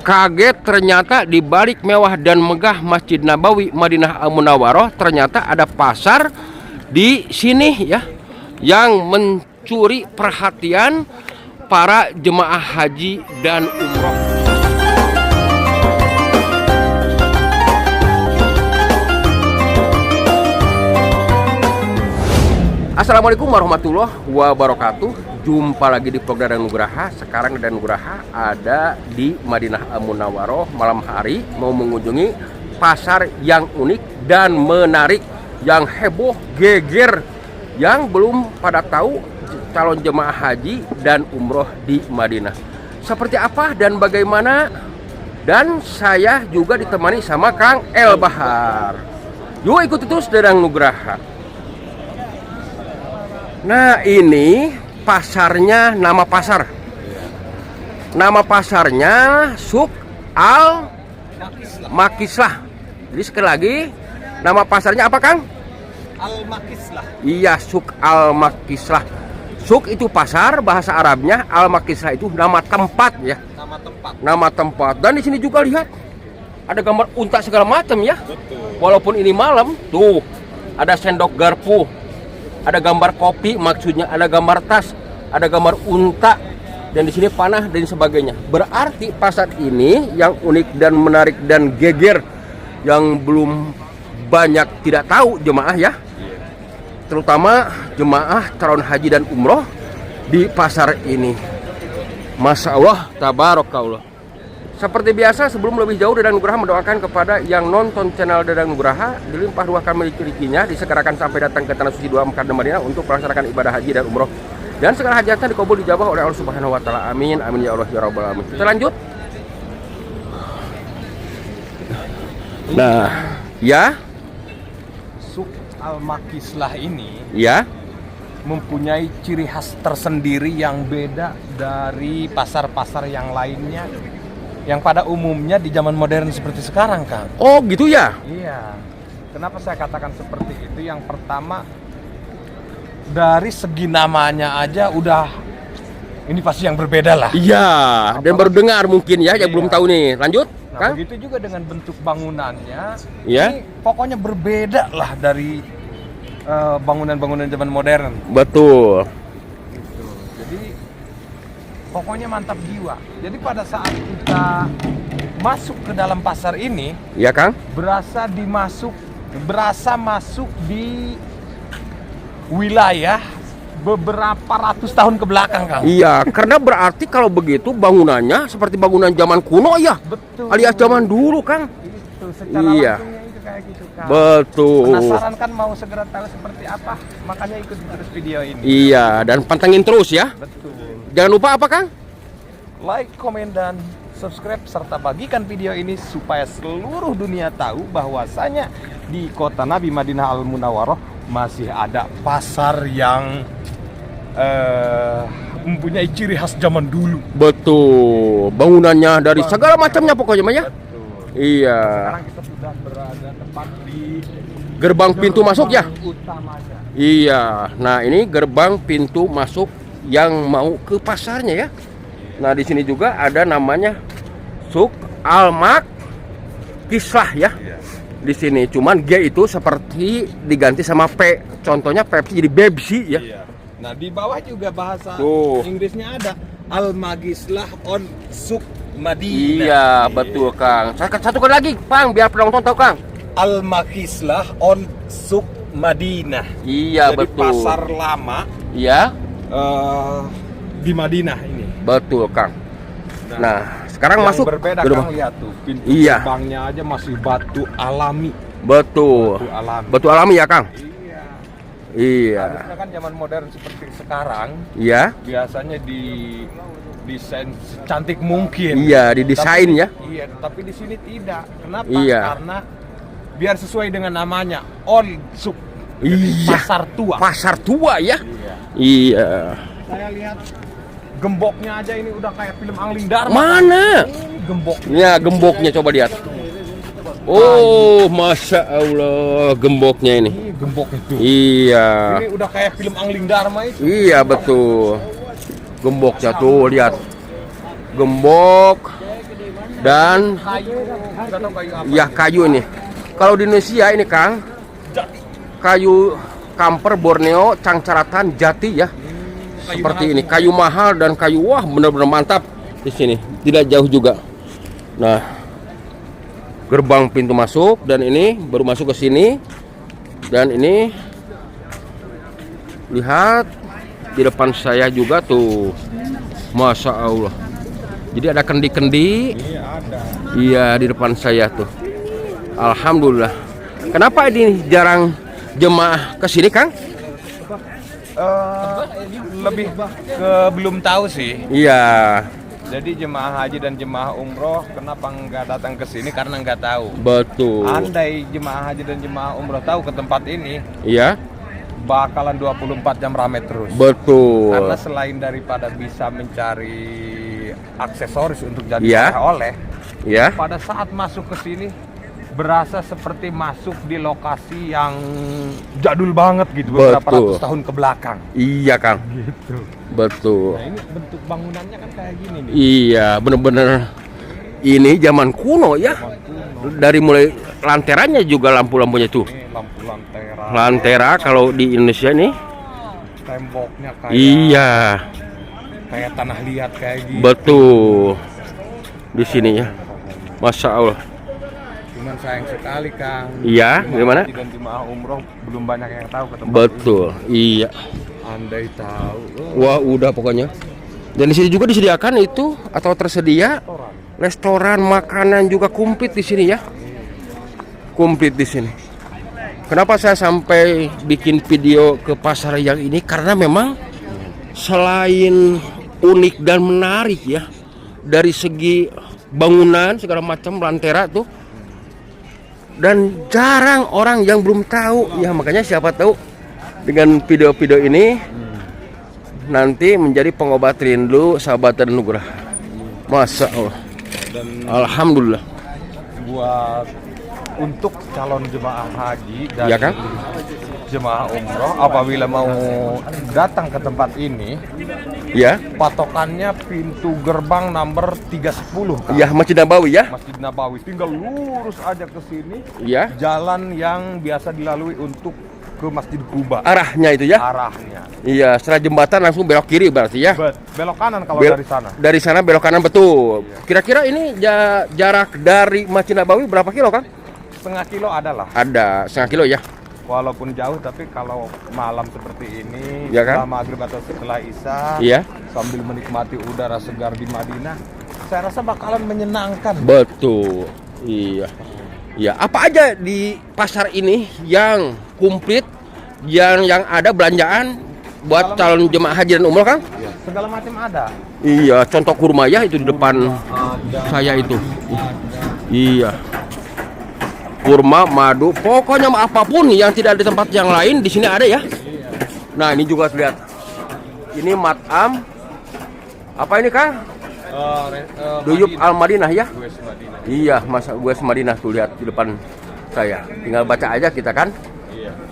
kaget ternyata di balik mewah dan megah Masjid Nabawi Madinah Al-Munawwaroh ternyata ada pasar di sini ya yang mencuri perhatian para jemaah haji dan umroh. Assalamualaikum warahmatullahi wabarakatuh. Jumpa lagi di vlog Dadang Nugraha. Sekarang Dadang Nugraha ada di Madinah Al-Munawwaroh malam hari, mau mengunjungi pasar yang unik dan menarik, yang heboh, geger, yang belum pada tahu calon jemaah haji dan umroh di Madinah. Seperti apa dan bagaimana? Dan saya juga ditemani sama Kang El Bahar. Yuk ikuti terus Dadang Nugraha. Nah, ini pasarnya, nama pasar. Nama pasarnya Suk Al Makislah. Jadi sekali lagi, nama pasarnya apa, Kang? Al Makislah. Iya, Suk Al Makislah. Suk itu pasar, bahasa Arabnya. Al Makislah itu nama tempat ya. Nama tempat. Nama tempat. Dan di sini juga lihat ada gambar unta segala macam ya. Betul. Walaupun ini malam, tuh ada sendok garpu. Ada gambar kopi, maksudnya ada gambar tas, ada gambar unta, dan di sini panah dan sebagainya. Berarti pasar ini yang unik dan menarik dan geger, yang belum banyak tidak tahu jemaah ya, terutama jemaah calon haji dan umroh di pasar ini. Masya Allah, tabarakallah. Seperti biasa, sebelum lebih jauh, Dadang Nugraha mendoakan kepada yang nonton channel Dadang Nugraha dilimpah ruahkan rezeki-rezekinya, disegerakan sampai datang ke tanah suci Dua Mekah dan Madinah untuk melaksanakan ibadah haji dan umroh, dan segala hajatnya dikabul dijabah oleh Allah Subhanahu wa taala. Amin amin ya Allah ya rabbal alamin. Kita lanjut. Nah, ya. Suk Al Makislah ini Ya. mempunyai ciri khas tersendiri yang beda dari pasar-pasar yang lainnya yang pada umumnya di zaman modern seperti sekarang, Kang. Oh, gitu ya. Iya. Kenapa saya katakan seperti itu? Yang pertama, dari segi namanya aja udah ini pasti yang berbeda lah. Iya, dan baru dengar mungkin ya, yang Iya. belum tahu nih. Lanjut, Nah, Kang. begitu juga dengan bentuk bangunannya. Ya. Ini pokoknya berbeda lah dari bangunan-bangunan zaman modern. Betul. Gitu. Jadi pokoknya mantap jiwa. Jadi pada saat kita masuk ke dalam pasar ini, Ya, Kang. berasa masuk di wilayah beberapa ratus tahun ke belakang, Kang. Iya, karena berarti kalau begitu bangunannya seperti bangunan zaman kuno ya, Betul. alias zaman dulu, Kang. Itu secara Iya. langsungnya itu kayak gitu, Kang. Betul. Penasaran kan mau segera tahu seperti apa? Makanya ikuti terus video ini. Iya, dan pantengin terus ya. Betul. Jangan lupa apa, Kang? Like, komen, dan subscribe serta bagikan video ini supaya seluruh dunia tahu bahwasanya di kota Nabi Madinah Al-Munawwaroh masih ada pasar yang mempunyai ciri khas zaman dulu. Betul. Bangunannya dari segala macamnya pokoknya, Mah ya. Betul. Iya. Sekarang kita sudah berada tepat di Gerbang pintu masuk ya. utamanya. Iya. Nah, ini gerbang pintu masuk yang mau ke pasarnya ya. Nah, di sini juga ada namanya Suk Al Makislah ya. Iya. Di sini cuman G itu seperti diganti sama P. Contohnya Pepsi jadi Bebsi ya. Iya. Nah, di bawah juga bahasa Tuh. Inggrisnya ada Al Makislah on Suk Madinah. Iya, betul, Kang. Satu kali lagi, Bang, biar penonton tahu, Kang. Al Makislah on Suk Madinah. Iya, Jadi betul. pasar lama Iya, di Madinah ini. betul, Kang. Nah, sekarang Yang masuk berbeda, gerbang. Kang, lihat tuh pintu Iya. gerbangnya aja masih batu alami. Betul. Batu alami. Betul alami ya, Kang? Iya. Iya. Harusnya kan zaman modern seperti sekarang Iya. biasanya di desain secantik mungkin. Iya, didesain Tapi- ya. Iya, tapi di sini tidak. Kenapa? Iya. Karena biar sesuai dengan namanya, Old Suk. Jadi Iya. pasar tua. Pasar tua ya. Iya. Iya. Saya lihat gemboknya aja ini udah kayak film Angling Dharma. Mana? Ini gemboknya. Ya, gemboknya coba lihat. Oh, Masya Allah, gemboknya ini. Ini gembok itu. Iya. Ini udah kayak film Angling Dharma itu. Iya, betul. Gemboknya tuh, lihat. Gembok Dan Nggak tahu kayu apa. ya kayu ini. Kalau di Indonesia ini Kang, kayu kamper Borneo, cangcaratan, jati ya. Seperti ini, kayu mahal dan kayu wah benar-benar mantap di sini. Tidak jauh juga. Nah, gerbang pintu masuk dan ini baru masuk ke sini. Dan ini lihat di depan saya juga tuh. Masya Allah. Jadi ada kendi-kendi. Iya ada. Iya di depan saya tuh. Alhamdulillah. Kenapa ini jarang jemaah ke sini, Kang? Lebih ke belum tahu sih. Iya, Jadi jemaah haji dan jemaah umroh kenapa nggak datang ke sini karena nggak tahu. betul. Andai jemaah haji dan jemaah umroh tahu ke tempat ini, Iya, bakalan 24 jam ramai terus. betul. Karena selain daripada bisa mencari aksesoris untuk jadi Iya. oleh-oleh, Ya, pada saat masuk ke sini berasa seperti masuk di lokasi yang jadul banget gitu, beberapa Betul. ratus tahun ke belakang. iya, Kang. Gitu. Betul. Nah ini bentuk bangunannya kan kayak gini nih. Iya, bener-bener ini zaman kuno ya. Dari mulai lanterannya juga lampu-lampunya tuh. Ini lampu lantera. Lantera kalau di Indonesia nih. Temboknya kayak Iya, kayak tanah liat kayak gitu. betul. Di sini ya. Masya Allah. Cuman sayang sekali Kang. Iya, Jemaah gimana? haji dan jemaah umroh belum banyak yang tahu ke tempat Betul. Iya. ini. Andai tahu. Wah, udah pokoknya. Dan di sini juga disediakan itu atau tersedia restoran, makanan juga komplit di sini ya. Komplit di sini. Kenapa saya sampai bikin video ke pasar yang ini? Karena memang selain unik dan menarik ya, dari segi bangunan segala macam lantera tuh, dan jarang orang yang belum tahu ya, makanya siapa tahu dengan video-video ini nanti menjadi pengobat rindu sahabat dan nugrah. Masya Allah. Dan Alhamdulillah. buat untuk calon jemaah haji dan Iya, Kang? jemaah umroh apabila mau datang ke tempat ini, Ya, patokannya pintu gerbang nomor 310 Kang. ya Masjid Nabawi ya. Masjid Nabawi, tinggal lurus aja ke sini, Ya, jalan yang biasa dilalui untuk ke Masjid Kuba. arahnya itu ya. Arahnya. Iya, setelah jembatan langsung belok kiri berarti ya. Belok kanan kalau Bel- dari sana. Dari sana belok kanan betul. Kira-kira ini jarak dari Masjid Nabawi berapa kilo, Kang? Setengah kilo adalah. Ada setengah kilo ya. Walaupun jauh tapi kalau malam seperti ini, Ya kan? setelah maghrib atau setelah isya, Iya. sambil menikmati udara segar di Madinah, saya rasa bakalan menyenangkan. Betul. Iya. Ya, apa aja di pasar ini yang komplit, yang ada belanjaan buat calon jemaah haji dan umroh, Kang? Segala macam ada. Iya, contoh kurma ya itu di depan saya itu. Iya. Kurma, madu, pokoknya apapun yang tidak ada di tempat yang lain di sini ada ya. Nah, ini juga lihat. Ini matam. Apa ini, Kang? Duyup Al Madinah ya. Iya, masa gue Madinah tuh lihat di depan saya. Tinggal baca aja kita kan.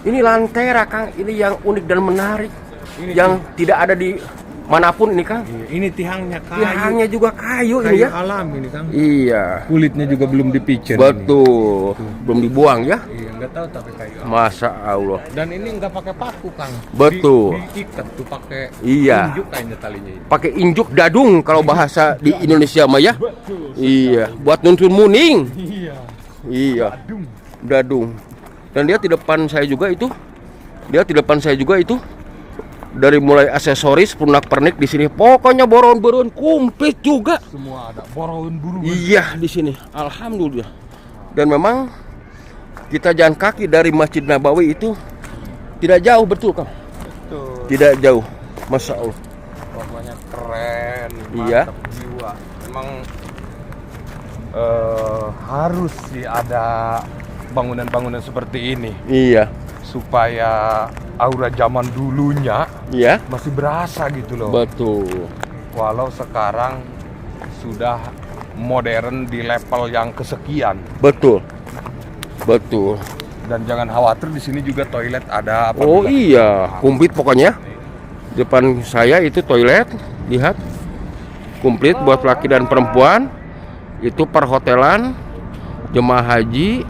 Ini lantera, Kang. Ini yang unik dan menarik. Yang tidak ada di manapun ini, Kang. Ini tiangnya kayu. Tiangnya juga kayu Kayu ini ya. alam ini Kang. Iya. Kulitnya juga belum dipicen. Betul. Belum dibuang ya. Iya, nggak tahu tapi kayu alam. Masya Allah. Dan ini nggak pakai paku Kang. Betul. Diikat tuh pakai Iya. injuk kayaknya talinya ini. Pakai injuk dadung kalau bahasa di Indonesia mah ya. Iya. Buat nuntun muning. Iya. Iya. Adung. Dadung. Dan dia di depan saya juga itu. Dari mulai aksesoris, pernak-pernik di sini. Pokoknya boron-boron komplit juga. Semua ada. Boron buru. Iya di sini. Alhamdulillah. Dan memang kita jalan kaki dari Masjid Nabawi itu tidak jauh, betul Kang? Tuh. Tidak jauh. Masya Allah. Pokoknya keren. Iya. Mantap jiwa. Emang harus sih ada bangunan-bangunan seperti ini Iya. supaya aura zaman dulunya Iya. masih berasa gitu loh. Betul. Walau sekarang sudah modern di level yang kesekian. Betul. Betul. Dan jangan khawatir di sini juga toilet ada. Oh apabila- iya, komplit pokoknya. Depan saya itu toilet, lihat. Komplit buat laki dan perempuan. Itu perhotelan jemaah haji.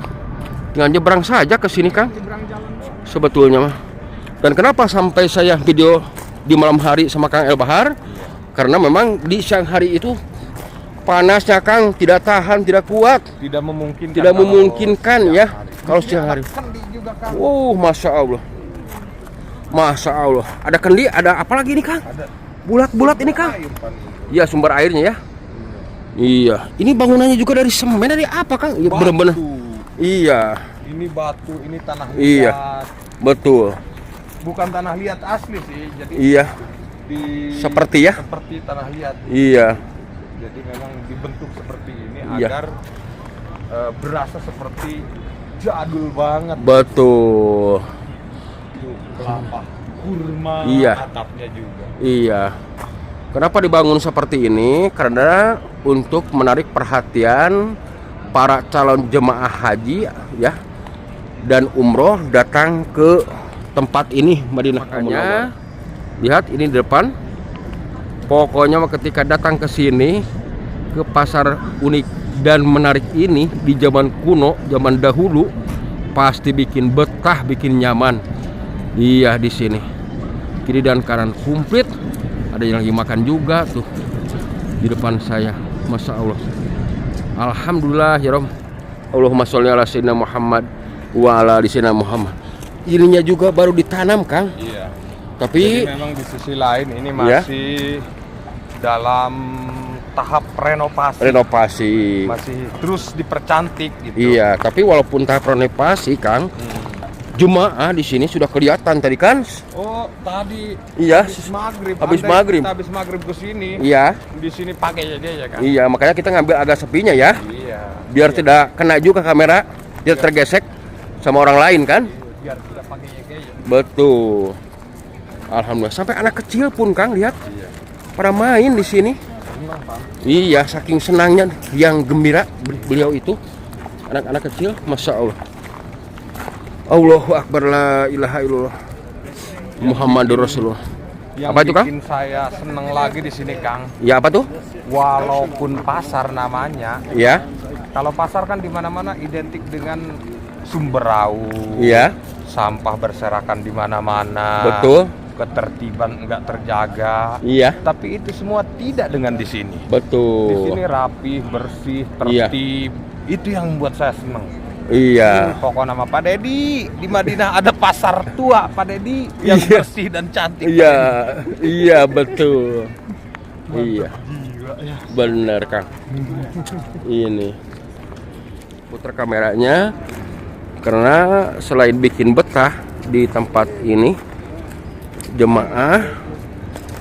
Tinggal nyebrang saja ke sini, Kang. Sebetulnya mah. Dan kenapa sampai saya video di malam hari sama Kang El Bahar? Karena memang di siang hari itu panasnya, Kang, tidak tahan, tidak kuat. Tidak memungkinkan. Tidak memungkinkan ya kalau siang hari. Kendi juga, Kang. Masya Allah. Masya Allah. Ada kendi, ada apa lagi ini, Kang? Ada Bulat-bulat ini, Kang. air, Pan. Iya, sumber airnya ya. Iya. Ini bangunannya juga dari semen, dari apa, Kang? Iya, benar-benar. Iya. Ini batu, ini tanah liat. Iya. Betul. Bukan tanah liat asli sih, jadi Iya. seperti ya? Seperti tanah liat. Iya. Jadi memang dibentuk seperti ini Iya. agar berasa seperti jadul banget. Betul. Tuh, kelapa kurma, Iya. atapnya juga. Iya. Kenapa dibangun seperti ini? Karena untuk menarik perhatian para calon jemaah haji ya dan umroh datang ke tempat ini, Madinah Munawwarah. Lihat ini di depan. Pokoknya ketika datang ke sini, ke pasar unik dan menarik ini di zaman kuno, zaman dahulu, pasti bikin betah, bikin nyaman. Iya, di sini. Kiri dan kanan komplit. Ada yang lagi makan juga tuh di depan saya. Masya Allah. Alhamdulillah ya Rob. Allahumma sholli ala sayyidina Muhammad wa ala ali sayyidina Muhammad. Ininya juga baru ditanam, Kang. Iya. Tapi jadi memang di sisi lain ini masih dalam tahap renovasi. Masih terus dipercantik gitu. Iya, tapi walaupun tahap renovasi, Kang, jemaah di sini sudah kelihatan tadi kan? Oh, tadi Iya, habis maghrib. habis Andai maghrib. kita habis maghrib ke sini. Iya. Di sini pakai aja ya kan. Iya, makanya kita ngambil agak sepinya ya. Iya. Biar tidak kena juga kamera, tidak tergesek sama orang lain kan? Biar kita pakai ya. Betul. Alhamdulillah, sampai anak kecil pun, Kang, lihat. Iya. Pada main di sini. Senang, Pak. Iya, saking senangnya yang gembira beliau itu. Anak-anak kecil, Masya Allah. Allahu Akbar, la ilaha illallah Muhammadur Rasulullah. Yang Apa itu, Kang? bikin saya seneng lagi di sini, Kang. Ya, apa tuh? Walaupun pasar namanya, Ya. kalau pasar kan di mana-mana identik dengan sumber raut. Iya. Sampah berserakan di mana-mana. Betul. Ketertiban enggak terjaga. Iya. Tapi itu semua tidak dengan di sini. Di Betul. sini rapi, bersih, Iya. tertib. Itu yang membuat saya seneng. Iya. Pokok nama Pak Dedi di Madinah ada pasar tua Pak Dedi yang Iya. bersih dan cantik. Iya. Iya, betul. Iya. Gila ya. Benar, Kang. Ini. Putar kameranya karena selain bikin betah di tempat ini jemaah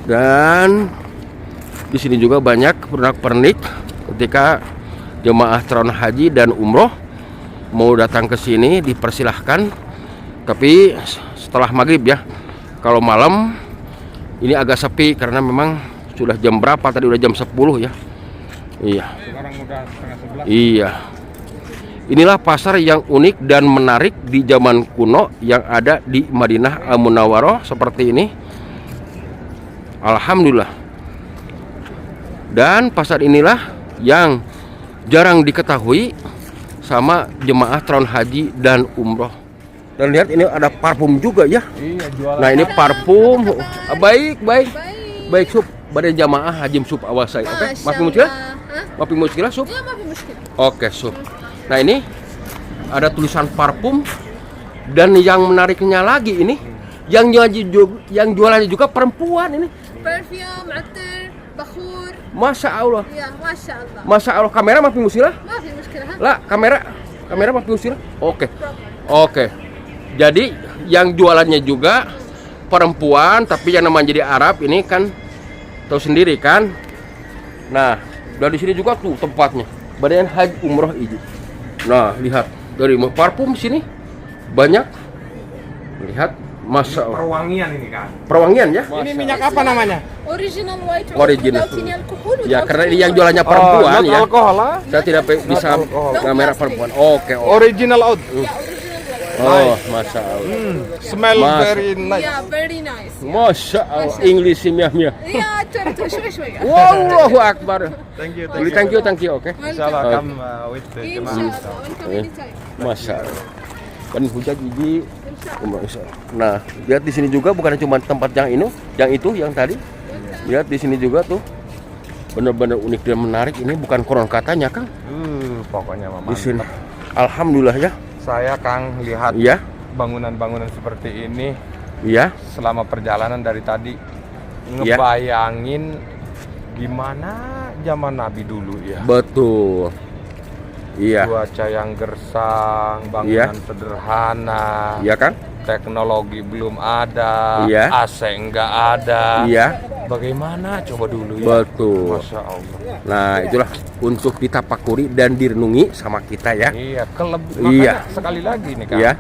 dan di sini juga banyak pernak-pernik ketika jemaah calon haji dan umroh mau datang ke sini dipersilahkan, tapi setelah maghrib ya. Kalau malam ini agak sepi karena memang sudah jam berapa tadi, udah jam 10 ya. Iya. Sekarang udah setengah 11. Iya. Inilah pasar yang unik dan menarik di zaman kuno yang ada di Madinah Al-Munawwarah seperti ini. Alhamdulillah. Dan pasar inilah yang jarang diketahui sama jemaah calon haji dan umroh. Dan lihat ini ada parfum juga ya. Iya, jualan. Nah, ini parfum. Baik sup. Pada jamaah hajim sup awasai. Oke, maafin muskilah. Maafin muskilah sup. Ya, maafin muskilah. Oke, sup. Nah, ini ada tulisan parfum dan yang menariknya lagi ini yang jualannya juga perempuan ini. Perfume, atir, bakhur. Masya Allah. Ya, Masya Allah. Masya Allah. Kamera maafin muskilah. Maafin muskilah. Ha? Lah, kamera maafin muskilah. Oke. Jadi yang jualannya juga perempuan, tapi yang namanya jadi Arab ini kan tahu sendiri kan. Nah, dari sini juga tuh tempatnya. Badan Haji Umroh ini. Nah, lihat dari parfum sini banyak. Lihat, Masya Allah. Perwangian ini kan. Perwangian ya? Ini minyak apa namanya? Original white Original. without any alcohol. Ya, without karena any ini yang oil. jualannya perempuan not ya. alkohol lah. Saya tidak bisa alkohol. kamera perempuan. Oke. Original out. Ya, original white. Oh, masya Allah. Smell Mas- very nice. Yeah, very nice. Masya Allah. English mia. Yeah, تعرف شوي شوي. Wallahu akbar. Thank you. Thank you, oke. Inshallah Welcome. come with the إن jemaah. شاء الله. Welcome anytime. Masya Allah. Kan hujat jadi. Nah, lihat di sini juga bukan cuma tempat yang itu yang tadi. Lihat di sini juga tuh. Benar-benar unik dan menarik. Ini bukan konon katanya, Kang. Pokoknya Di sini. mantap. Alhamdulillah ya. Saya Kang lihat Iya. bangunan-bangunan seperti ini Iya. selama perjalanan dari tadi Iya. ngebayangin gimana zaman Nabi dulu ya. Betul. Iya. Cuaca yang gersang, bangunan sederhana, Iya, Kang? teknologi belum ada, Iya. AC enggak ada. Iya. Bagaimana coba dulu ya? Betul. Masya Allah. Nah, itulah untuk ditapakuri dan direnungi sama kita ya. Iya, Iya. makanya sekali lagi nih Kang. Iya.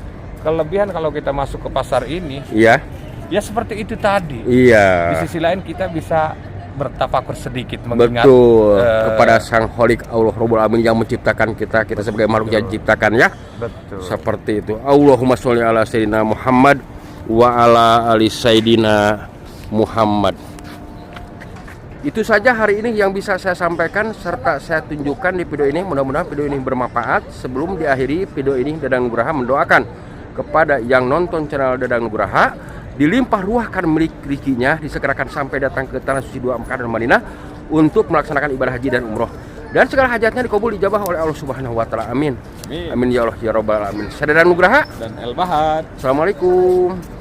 Kelebihan kalau kita masuk ke pasar ini, Iya. ya seperti itu tadi. Iya. Di sisi lain kita bisa bertafakur sedikit mengingat Betul. Kepada Sang Khalik Allah Rabbul Alamin yang menciptakan kita sebagai makhluk yang diciptakan ya. betul. Seperti itu. Allahumma sholli ala sayyidina Muhammad wa ala ali sayyidina Muhammad. Itu saja hari ini yang bisa saya sampaikan serta saya tunjukkan di video ini. Mudah-mudahan video ini bermanfaat. Sebelum diakhiri video ini, Dadang Nugraha mendoakan kepada yang nonton channel Dadang Nugraha dilimpah ruahkan milik rezekinya, disegerakan sampai datang ke tanah suci 2 Mekah dan Madinah untuk melaksanakan ibadah haji dan umroh, dan segala hajatnya dikabul dijabah oleh Allah Subhanahu wa taala. Amin. Amin. Amin ya Allah ya rabbal alamin. Saya Dadang Nugraha. Dan El Bahad. Assalamualaikum.